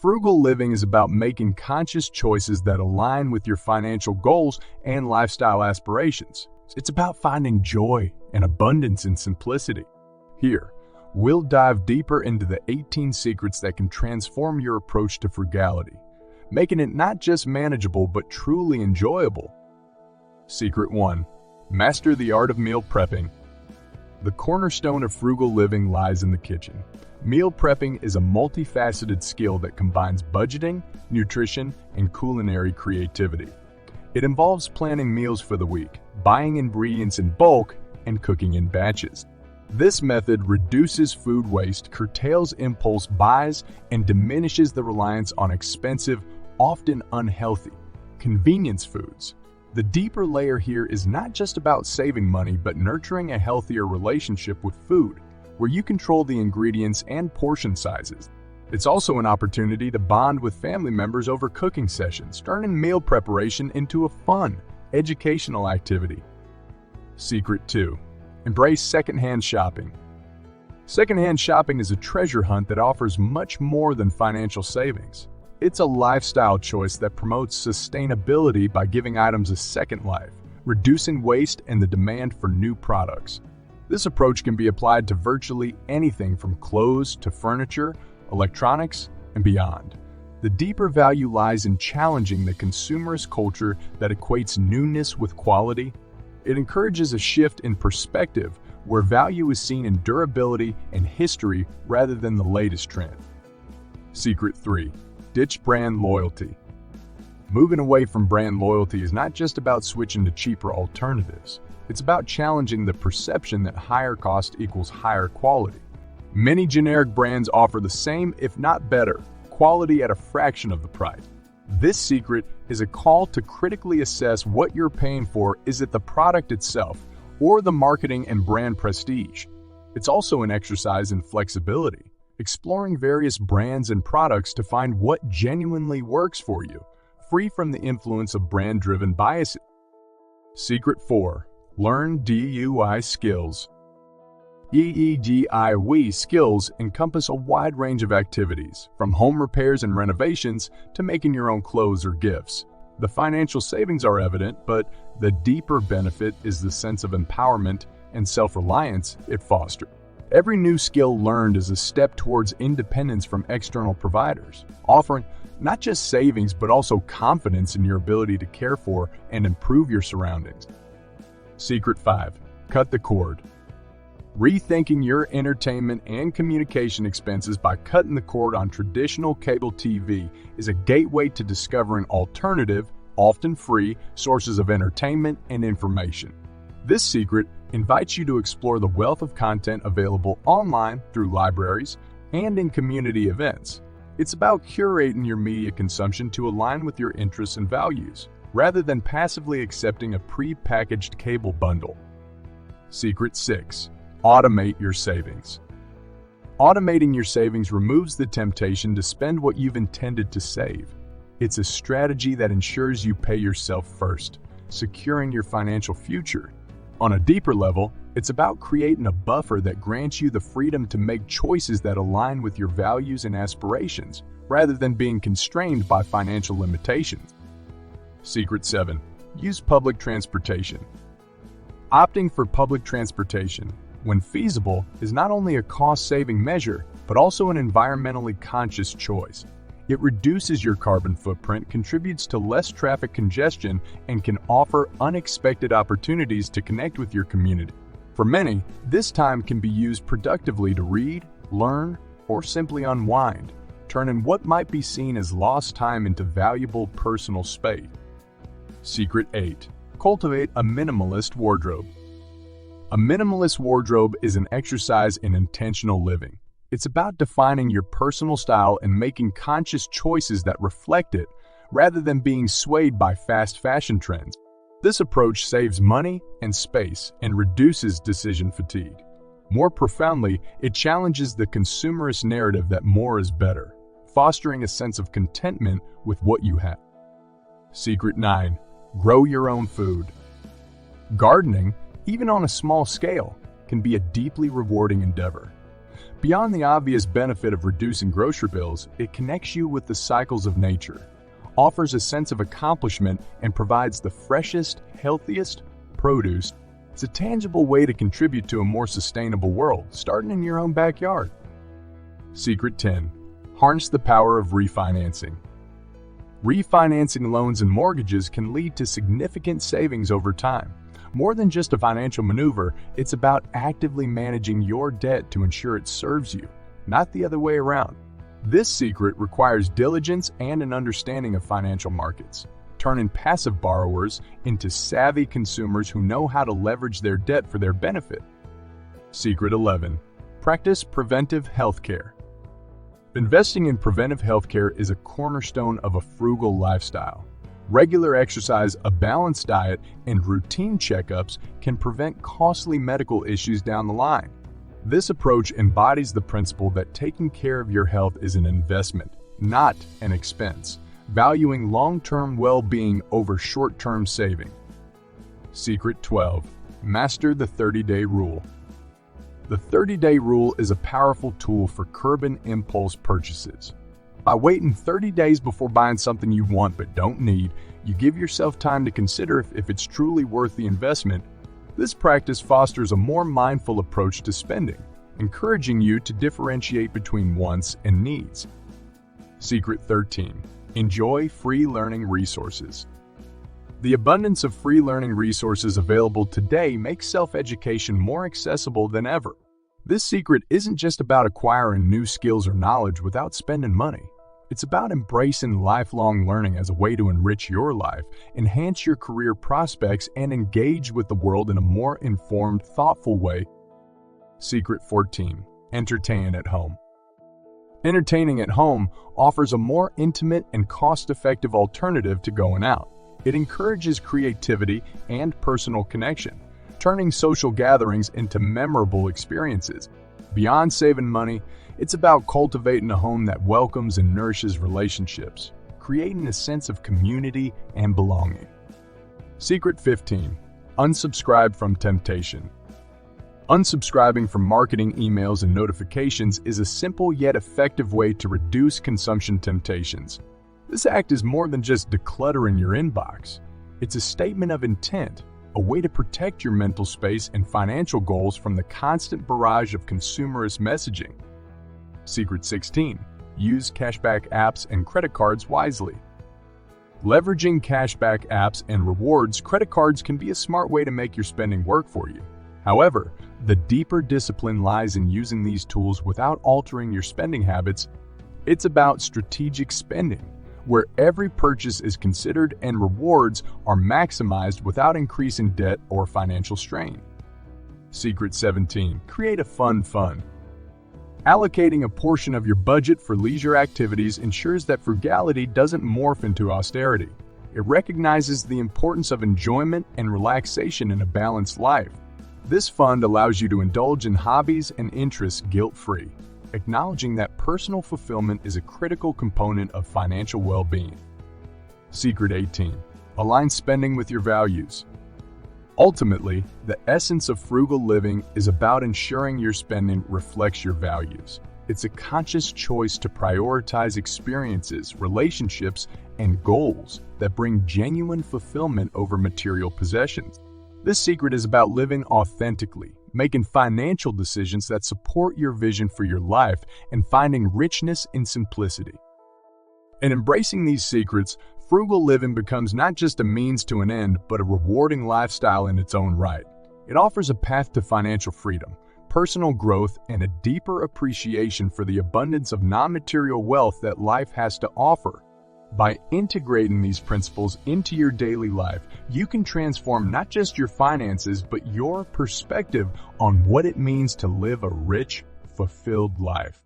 Frugal living is about making conscious choices that align with your financial goals and lifestyle aspirations. It's about finding joy and abundance in simplicity. Here, we'll dive deeper into the 18 secrets that can transform your approach to frugality, making it not just manageable but truly enjoyable. Secret 1. Master the art of meal prepping. The cornerstone of frugal living lies in the kitchen. Meal prepping is a multifaceted skill that combines budgeting, nutrition, and culinary creativity. It involves planning meals for the week, buying ingredients in bulk, and cooking in batches. This method reduces food waste, curtails impulse buys, and diminishes the reliance on expensive, often unhealthy, convenience foods. The deeper layer here is not just about saving money, but nurturing a healthier relationship with food, where you control the ingredients and portion sizes. It's also an opportunity to bond with family members over cooking sessions, turning meal preparation into a fun, educational activity. Secret 2. Embrace secondhand shopping. Secondhand shopping is a treasure hunt that offers much more than financial savings. It's a lifestyle choice that promotes sustainability by giving items a second life, reducing waste and the demand for new products. This approach can be applied to virtually anything from clothes to furniture, electronics, and beyond. The deeper value lies in challenging the consumerist culture that equates newness with quality. It encourages a shift in perspective where value is seen in durability and history rather than the latest trend. Secret 3. Ditch brand loyalty. Moving away from brand loyalty is not just about switching to cheaper alternatives. It's about challenging the perception that higher cost equals higher quality. Many generic brands offer the same, if not better, quality at a fraction of the price. This secret is a call to critically assess what you're paying for. Is it the product itself or the marketing and brand prestige? It's also an exercise in flexibility, exploring various brands and products to find what genuinely works for you, free from the influence of brand-driven biases. Secret 4. Learn DIY skills. DIY skills encompass a wide range of activities, from home repairs and renovations to making your own clothes or gifts. The financial savings are evident, but the deeper benefit is the sense of empowerment and self-reliance it fosters. Every new skill learned is a step towards independence from external providers, offering not just savings but also confidence in your ability to care for and improve your surroundings. Secret 5. Cut the cord. Rethinking your entertainment and communication expenses by cutting the cord on traditional cable TV is a gateway to discovering alternative, often free, sources of entertainment and information. This secret invites you to explore the wealth of content available online through libraries and in community events. It's about curating your media consumption to align with your interests and values, rather than passively accepting a pre-packaged cable bundle. Secret 6. Automate your savings. Automating your savings removes the temptation to spend what you've intended to save. It's a strategy that ensures you pay yourself first, securing your financial future. On a deeper level, it's about creating a buffer that grants you the freedom to make choices that align with your values and aspirations, rather than being constrained by financial limitations. Secret 7. Use public transportation. Opting for public transportation, when feasible, is not only a cost-saving measure, but also an environmentally conscious choice. It reduces your carbon footprint, contributes to less traffic congestion, and can offer unexpected opportunities to connect with your community. For many, this time can be used productively to read, learn, or simply unwind, turning what might be seen as lost time into valuable personal space. Secret 8. Cultivate a minimalist wardrobe. A minimalist wardrobe is an exercise in intentional living. It's about defining your personal style and making conscious choices that reflect it, rather than being swayed by fast fashion trends. This approach saves money and space and reduces decision fatigue. More profoundly, it challenges the consumerist narrative that more is better, fostering a sense of contentment with what you have. Secret 9. Grow your own food. Gardening, even on a small scale, can be a deeply rewarding endeavor. Beyond the obvious benefit of reducing grocery bills, it connects you with the cycles of nature, offers a sense of accomplishment, and provides the freshest, healthiest produce. It's a tangible way to contribute to a more sustainable world, starting in your own backyard. Secret 10. Harness the power of refinancing. Refinancing loans and mortgages can lead to significant savings over time. More than just a financial maneuver, it's about actively managing your debt to ensure it serves you, not the other way around. This secret requires diligence and an understanding of financial markets, turning passive borrowers into savvy consumers who know how to leverage their debt for their benefit. Secret 11. Practice preventive healthcare. Investing in preventive healthcare is a cornerstone of a frugal lifestyle. Regular exercise, a balanced diet, and routine checkups can prevent costly medical issues down the line. This approach embodies the principle that taking care of your health is an investment, not an expense, valuing long-term well-being over short-term saving. Secret 12. Master the 30-day rule. The 30-day rule is a powerful tool for curbing impulse purchases. By waiting 30 days before buying something you want but don't need, you give yourself time to consider if it's truly worth the investment. This practice fosters a more mindful approach to spending, encouraging you to differentiate between wants and needs. Secret 13. Enjoy free learning resources. The abundance of free learning resources available today makes self-education more accessible than ever. This secret isn't just about acquiring new skills or knowledge without spending money. It's about embracing lifelong learning as a way to enrich your life, enhance your career prospects, and engage with the world in a more informed, thoughtful way. Secret 14. Entertain at home. Entertaining at home offers a more intimate and cost-effective alternative to going out. It encourages creativity and personal connection, turning social gatherings into memorable experiences. Beyond saving money, it's about cultivating a home that welcomes and nourishes relationships, creating a sense of community and belonging. Secret 15. Unsubscribe from temptation. Unsubscribing from marketing emails and notifications is a simple yet effective way to reduce consumption temptations. This act is more than just decluttering your inbox. It's a statement of intent, a way to protect your mental space and financial goals from the constant barrage of consumerist messaging. Secret 16. Use cashback apps and credit cards wisely. Leveraging cashback apps and rewards credit cards can be a smart way to make your spending work for you. However, the deeper discipline lies in using these tools without altering your spending habits. It's about strategic spending, where every purchase is considered and rewards are maximized without increasing debt or financial strain. Secret 17. Create a fun fund. Allocating a portion of your budget for leisure activities ensures that frugality doesn't morph into austerity. It recognizes the importance of enjoyment and relaxation in a balanced life. This fund allows you to indulge in hobbies and interests guilt-free, acknowledging that personal fulfillment is a critical component of financial well-being. Secret 18. Align spending with your values. Ultimately, the essence of frugal living is about ensuring your spending reflects your values. It's a conscious choice to prioritize experiences, relationships, and goals that bring genuine fulfillment over material possessions. This secret is about living authentically, making financial decisions that support your vision for your life, and finding richness in simplicity. In embracing these secrets, frugal living becomes not just a means to an end, but a rewarding lifestyle in its own right. It offers a path to financial freedom, personal growth, and a deeper appreciation for the abundance of non-material wealth that life has to offer. By integrating these principles into your daily life, you can transform not just your finances, but your perspective on what it means to live a rich, fulfilled life.